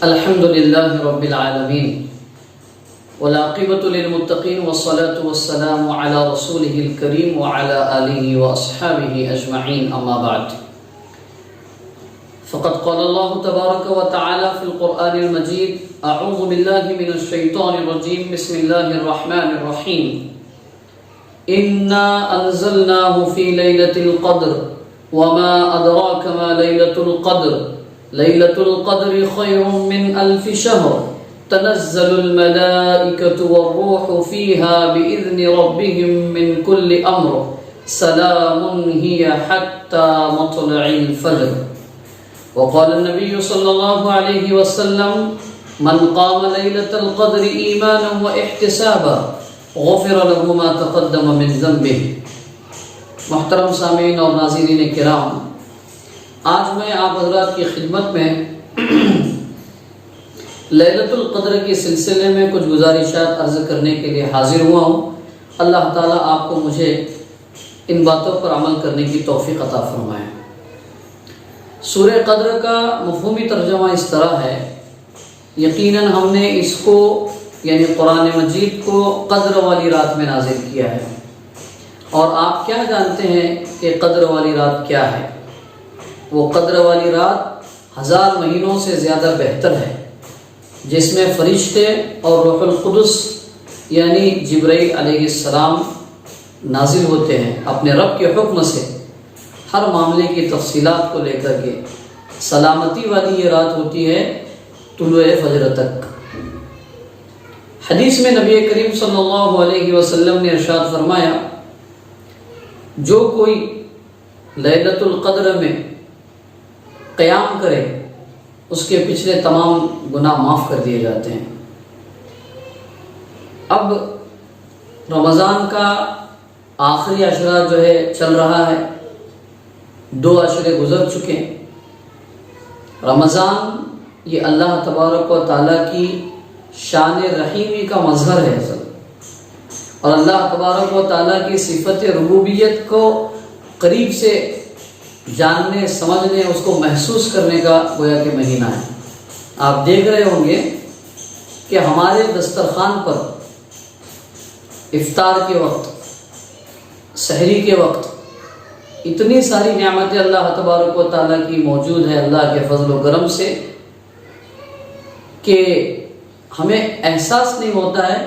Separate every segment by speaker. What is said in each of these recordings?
Speaker 1: الحمد لله رب العالمين والعاقبة للمتقين والصلاة والسلام على رسوله الكريم وعلى آله وأصحابه أجمعين أما بعد فقد قال الله تبارك وتعالى في القرآن المجيد أعوذ بالله من الشيطان الرجيم بسم الله الرحمن الرحيم إنا أنزلناه في ليلة القدر وما أدراك ما ليلة القدر ليلة القدر خير من 1000 شهر تنزل الملائكة والروح فيها بإذن ربهم من كل أمر سلام هي حتى مطلع الفجر. وقال النبي صلى الله عليه وسلم من قام ليلة القدر إيمانا واحتسابا غفر له ما تقدم من ذنبه. محترم سامعین اور ناظرین کرام، آج میں آپ حضرات کی خدمت میں لیلۃ القدر کے سلسلے میں کچھ گزارشات عرض کرنے کے لیے حاضر ہوا ہوں. اللہ تعالیٰ آپ کو مجھے ان باتوں پر عمل کرنے کی توفیق عطا فرمائے. سورہ قدر کا مفہومی ترجمہ اس طرح ہے، یقیناً ہم نے اس کو یعنی قرآن مجید کو قدر والی رات میں نازل کیا ہے. اور آپ کیا جانتے ہیں کہ قدر والی رات کیا ہے؟ وہ قدر والی رات 1000 مہینوں سے زیادہ بہتر ہے، جس میں فرشتے اور روح القدس یعنی جبرائیل علیہ السلام نازل ہوتے ہیں اپنے رب کے حکم سے ہر معاملے کی تفصیلات کو لے کر کے. سلامتی والی یہ رات ہوتی ہے طلوع فجر تک. حدیث میں نبی کریم صلی اللہ علیہ وسلم نے ارشاد فرمایا، جو کوئی لیلۃ القدر میں قیام کرے اس کے پچھلے تمام گناہ معاف کر دیے جاتے ہیں. اب رمضان کا آخری عشرہ جو ہے چل رہا ہے، 2 عشرے گزر چکے. رمضان یہ اللہ تبارک و تعالیٰ کی شان رحیمی کا مظہر ہے اور اللہ تبارک و تعالیٰ کی صفت ربوبیت کو قریب سے جاننے، سمجھنے، اس کو محسوس کرنے کا گویا کہ مہینہ ہے. آپ دیکھ رہے ہوں گے کہ ہمارے دسترخوان پر افطار کے وقت، سحری کے وقت اتنی ساری نعمتیں اللہ تبارک و تعالیٰ کی موجود ہے اللہ کے فضل و کرم سے کہ ہمیں احساس نہیں ہوتا ہے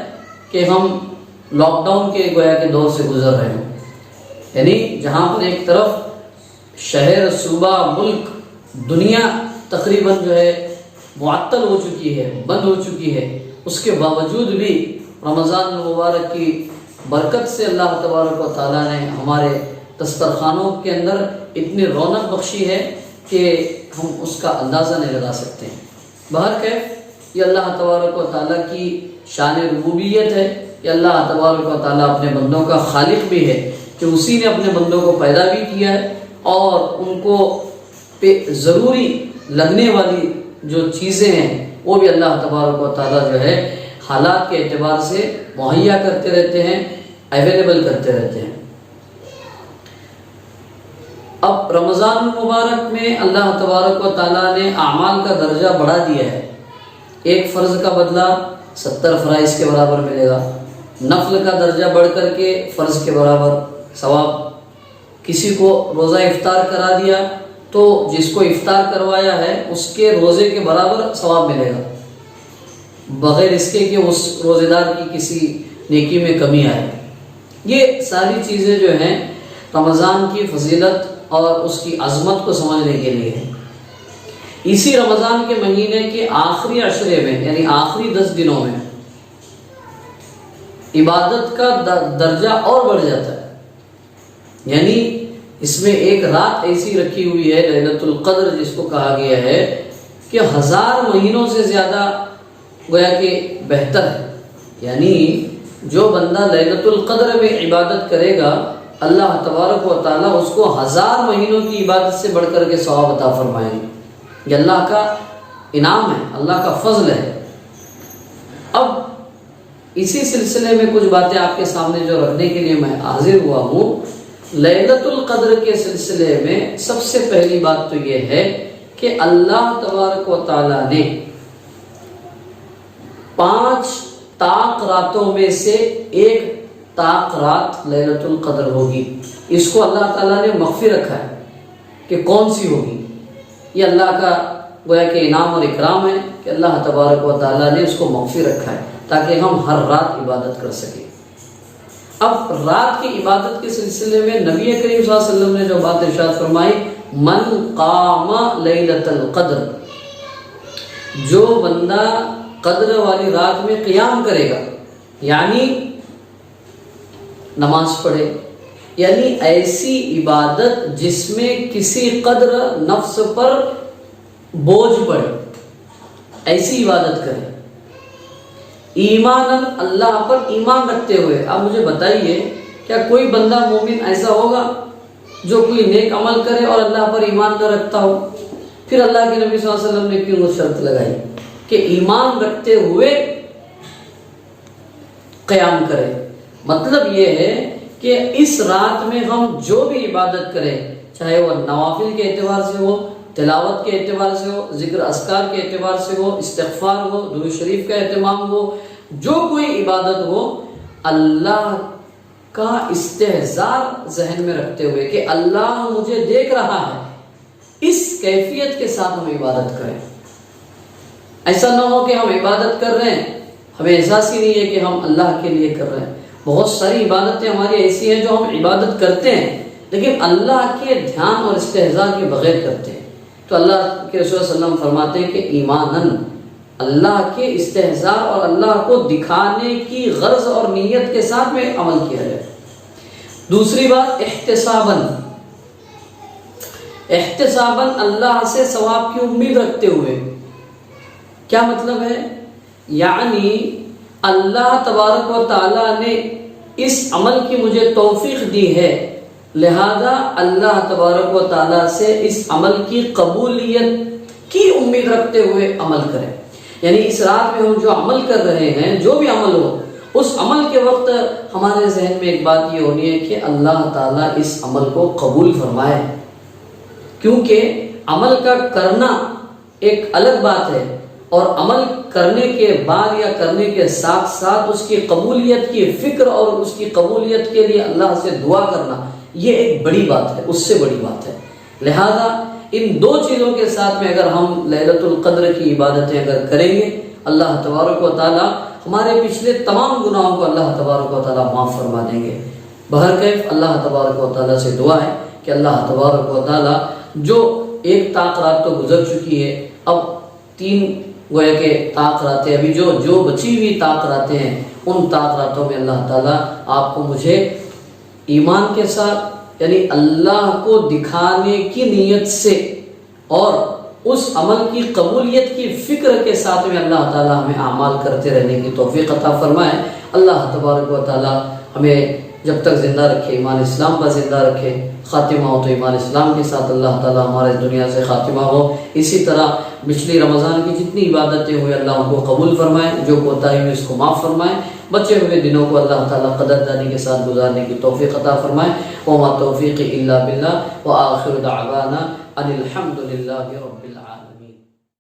Speaker 1: کہ ہم لاک ڈاؤن کے گویا کے دور سے گزر رہے ہیں. یعنی جہاں پر ایک طرف شہر، صوبہ، ملک، دنیا تقریباً جو ہے معطل ہو چکی ہے، بند ہو چکی ہے، اس کے باوجود بھی رمضان المبارک کی برکت سے اللہ تبارک و تعالیٰ نے ہمارے دسترخوانوں کے اندر اتنی رونق بخشی ہے کہ ہم اس کا اندازہ نہیں لگا سکتے ہیں. بہرکیف یہ اللہ تبارک و تعالیٰ کی شان ربوبیت ہے. یہ اللہ تبارک و تعالیٰ اپنے بندوں کا خالق بھی ہے کہ اسی نے اپنے بندوں کو پیدا بھی کیا ہے اور ان کو پہ ضروری لگنے والی جو چیزیں ہیں وہ بھی اللہ تبارک و تعالیٰ جو ہے حالات کے اعتبار سے مہیا کرتے رہتے ہیں، اویلیبل کرتے رہتے ہیں. اب رمضان المبارک میں اللہ تبارک و تعالیٰ نے اعمال کا درجہ بڑھا دیا ہے. ایک فرض کا بدلہ 70 فرائض کے برابر ملے گا، نفل کا درجہ بڑھ کر کے فرض کے برابر ثواب. کسی کو روزہ افطار کرا دیا تو جس کو افطار کروایا ہے اس کے روزے کے برابر ثواب ملے گا، بغیر اس کے کہ اس روزے دار کی کسی نیکی میں کمی آئے. یہ ساری چیزیں جو ہیں رمضان کی فضیلت اور اس کی عظمت کو سمجھنے کے لیے ہے. اسی رمضان کے مہینے کے آخری عشرے میں یعنی آخری 10 دنوں میں عبادت کا درجہ اور بڑھ جاتا ہے. یعنی اس میں ایک رات ایسی رکھی ہوئی ہے لیلۃ القدر جس کو کہا گیا ہے کہ 1000 مہینوں سے زیادہ گویا کہ بہتر ہے. یعنی جو بندہ لیلۃ القدر میں عبادت کرے گا اللہ تبارک و تعالیٰ اس کو 1000 مہینوں کی عبادت سے بڑھ کر کے ثواب عطا فرمائیں گے. یہ اللہ کا انعام ہے، اللہ کا فضل ہے. اب اسی سلسلے میں کچھ باتیں آپ کے سامنے جو رکھنے کے لیے میں حاضر ہوا ہوں لیلۃ القدر کے سلسلے میں سب سے پہلی بات تو یہ ہے کہ اللہ تبارک و تعالی نے 5 طاق راتوں میں سے ایک طاق رات لیلۃ القدر ہوگی. اس کو اللہ تعالیٰ نے مخفی رکھا ہے کہ کون سی ہوگی. یہ اللہ کا گویا کہ انعام اور اکرام ہے کہ اللہ تبارک و تعالیٰ نے اس کو مخفی رکھا ہے تاکہ ہم ہر رات عبادت کر سکیں. اب رات کی عبادت کے سلسلے میں نبی کریم صلی اللہ علیہ وسلم نے جو بات ارشاد فرمائی، من قام لیلۃ القدر، جو بندہ قدر والی رات میں قیام کرے گا، یعنی نماز پڑھے، یعنی ایسی عبادت جس میں کسی قدر نفس پر بوجھ پڑے، ایسی عبادت کرے، ایماناً، اللہ پر ایمان رکھتے ہوئے. اب مجھے بتائیے کیا کوئی بندہ مومن ایسا ہوگا جو کوئی نیک عمل کرے اور اللہ پر ایمان نہ رکھتا ہو؟ پھر اللہ کے نبی صلی اللہ علیہ وسلم نے کیوں وہ شرط لگائی کہ ایمان رکھتے ہوئے قیام کرے؟ مطلب یہ ہے کہ اس رات میں ہم جو بھی عبادت کریں، چاہے وہ نوافل کے اعتبار سے ہو، تلاوت کے اعتبار سے ہو، ذکر اذکار کے اعتبار سے ہو، استغفار ہو، درود شریف کا اہتمام ہو، جو کوئی عبادت ہو، اللہ کا استحضار ذہن میں رکھتے ہوئے کہ اللہ مجھے دیکھ رہا ہے، اس کیفیت کے ساتھ ہم عبادت کریں. ایسا نہ ہو کہ ہم عبادت کر رہے ہیں، ہمیں احساس ہی نہیں ہے کہ ہم اللہ کے لیے کر رہے ہیں. بہت ساری عبادتیں ہماری ایسی ہیں جو ہم عبادت کرتے ہیں لیکن اللہ کے دھیان اور استحضار کے بغیر کرتے ہیں. تو اللہ کے رسول صلی اللہ علیہ وسلم فرماتے ہیں کہ ایماناً، اللہ کے استحضار اور اللہ کو دکھانے کی غرض اور نیت کے ساتھ میں عمل کیا جائے. دوسری بات، احتساباً، احتساباً اللہ سے ثواب کی امید رکھتے ہوئے. کیا مطلب ہے؟ یعنی اللہ تبارک و تعالیٰ نے اس عمل کی مجھے توفیق دی ہے، لہذا اللہ تبارک و تعالیٰ سے اس عمل کی قبولیت کی امید رکھتے ہوئے عمل کریں. یعنی اس رات میں ہم جو عمل کر رہے ہیں، جو بھی عمل ہو، اس عمل کے وقت ہمارے ذہن میں ایک بات یہ ہونی ہے کہ اللہ تعالیٰ اس عمل کو قبول فرمائے. کیونکہ عمل کا کرنا ایک الگ بات ہے اور عمل کرنے کے بعد یا کرنے کے ساتھ ساتھ اس کی قبولیت کی فکر اور اس کی قبولیت کے لیے اللہ سے دعا کرنا، یہ ایک بڑی بات ہے، اس سے بڑی بات ہے. لہذا ان 2 چیزوں کے ساتھ میں اگر ہم لیلۃ القدر کی عبادتیں اگر کریں گے، اللہ تبارک و تعالیٰ ہمارے پچھلے تمام گناہوں کو اللہ تبارک و تعالیٰ معاف فرما دیں گے. بہرکیف اللہ تبارک و تعالیٰ سے دعا ہے کہ اللہ تبارک و تعالیٰ جو ایک طاق رات تو گزر چکی ہے، اب 3 گویا کہ طاق راتیں، ابھی جو بچی ہوئی طاق راتیں ہیں، ان طاق راتوں میں اللہ تعالیٰ آپ کو مجھے ایمان کے ساتھ، یعنی اللہ کو دکھانے کی نیت سے اور اس عمل کی قبولیت کی فکر کے ساتھ میں اللہ تعالیٰ ہمیں اعمال کرتے رہنے کی توفیق عطا فرمائے. اللہ تبارک و تعالیٰ ہمیں جب تک زندہ رکھے، ایمان اسلام پر زندہ رکھے. خاتمہ ہو تو ایمان اسلام کے ساتھ اللہ تعالیٰ ہمارے دنیا سے خاتمہ ہو. اسی طرح پچھلی رمضان کی جتنی عبادتیں ہوئی اللہ ان کو قبول فرمائے، جو کوتاہی ہوئی اس کو معاف فرمائے. بچے ہوئے دنوں کو اللہ تعالیٰ قدردانی کے ساتھ گزارنے کی توفیق عطا فرمائے. وما توفیق الا باللہ، وآخر دعوانا ان الحمد للہ رب العالمین.